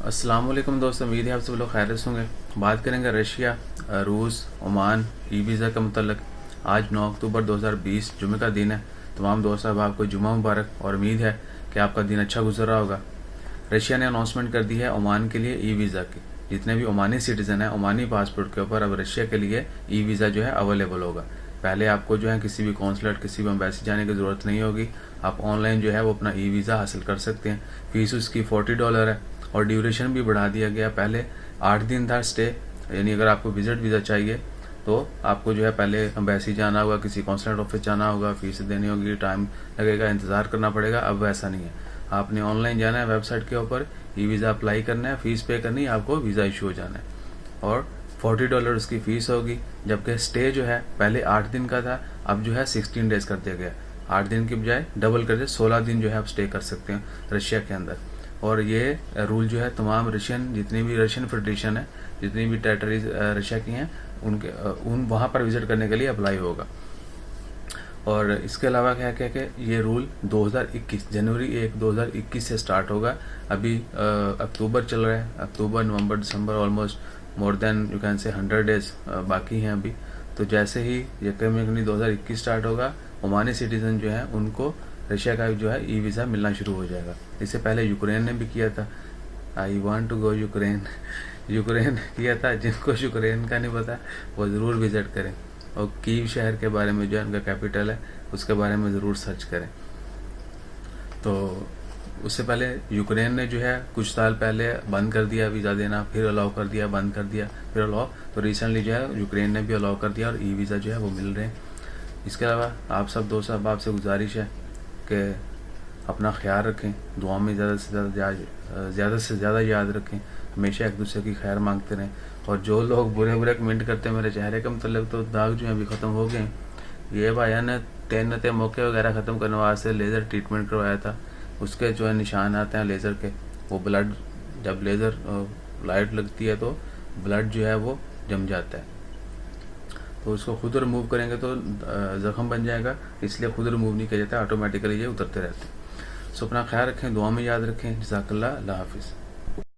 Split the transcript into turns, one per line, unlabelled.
अस्सलाम वालेकुम दोस्तों, उम्मीद है आप सब लोग खैरियत से होंगे। बात करेंगे रशिया, रूस, ओमान ई वीज़ा के मतलब। आज 9 अक्टूबर 2020 जुमे का दिन है। तमाम दोस्त साहब आपको जुमा मुबारक और उम्मीद है कि आपका दिन अच्छा गुजर रहा होगा। रशिया ने अनाउंसमेंट कर दी है ओमान के लिए ई वीज़ा की। जितने भी ओमानी सिटीज़न हैं, ओमानी पासपोर्ट के ऊपर अब रशिया के लिए ई वीज़ा जो है अवेलेबल होगा। पहले आपको जो है किसी भी कौंसलेट, किसी भी एम्बेसी जाने की ज़रूरत नहीं होगी। आप ऑनलाइन जो है वो अपना ई वीज़ा हासिल कर सकते हैं। फ़ीस उसकी $40 है और ड्यूरेशन भी बढ़ा दिया गया। पहले 8 दिन था स्टे, यानी अगर आपको विजिट वीज़ा चाहिए तो आपको जो है पहले एम्बेसी जाना होगा, किसी कौंसलेट ऑफिस जाना होगा, फीस देनी होगी, टाइम लगेगा, इंतज़ार करना पड़ेगा। अब वैसा नहीं है, आपने ऑनलाइन जाना है, वेबसाइट के ऊपर ई वीज़ा अप्लाई करना है, फ़ीस पे करनी है, आपको वीज़ा इशू हो जाना है और $40 उसकी फ़ीस होगी। जबकि स्टे जो है पहले 8 दिन का था, अब जो है 16 डेज़ कर दिया गया। 8 दिन की बजाय डबल कर दिया, 16 दिन जो है आप स्टे कर सकते हैं रशिया के अंदर। और ये रूल जो है तमाम रशियन, जितनी भी रशियन फेडरेशन है, जितनी भी टेरिटरीज रशिया की हैं, उनके उन वहाँ पर विज़िट करने के लिए अप्लाई होगा। और इसके अलावा क्या क्या कि ये रूल 2021 जनवरी 1 2021 से स्टार्ट होगा। अभी अक्टूबर चल रहा है, अक्टूबर, नवंबर, दिसंबर, almost more than you can say 100 days बाकी हैं अभी। तो जैसे ही यकम 2021 स्टार्ट होगा, ओमानी सिटीज़न जो है उनको रशिया का जो है ई वीज़ा मिलना शुरू हो जाएगा। इससे पहले यूक्रेन ने भी किया था, I want to go Ukraine Ukraine किया था। जिनको यूक्रेन का नहीं पता वो ज़रूर विज़िट करें और कीव शहर के बारे में, जो है उनका कैपिटल है, उसके बारे में ज़रूर सर्च करें। तो उससे पहले यूक्रेन ने जो है कुछ साल पहले बंद कर दिया वीज़ा देना, फिर अलाउ कर दिया, बंद कर दिया, फिर अलाउ। तो रिसेंटली जो है यूक्रेन ने भी अलाउ कर दिया और ई वीज़ा जो है वो मिल रहे हैं। इसके अलावा आप सब दोस्त साहब, आपसे गुजारिश है कि अपना ख्याल रखें, दुआ में ज़्यादा से ज़्यादा याद रखें, हमेशा एक दूसरे की खैर मांगते रहें। और जो लोग बुरे बुरे कमेंट करते हैं मेरे चेहरे के मतलब, तो दाग जो है अभी ख़त्म हो गए। ये भाई ने 3 मौके वगैरह ख़त्म करने वास्ते लेज़र ट्रीटमेंट करवाया था, उसके जो है निशान आते हैं लेज़र के। वो ब्लड, जब लेज़र लाइट लगती है तो ब्लड जो है वो जम जाता है, तो उसको खुद रिमूव करेंगे तो ज़ख़म बन जाएगा, इसलिए खुद रिमूव नहीं किया जाता, ऑटोमेटिकली ये उतरते रहते हैं। सो अपना ख्याल रखें, दुआ में याद रखें। जज़ाकल्लाह, अल्लाह हाफ़िज़।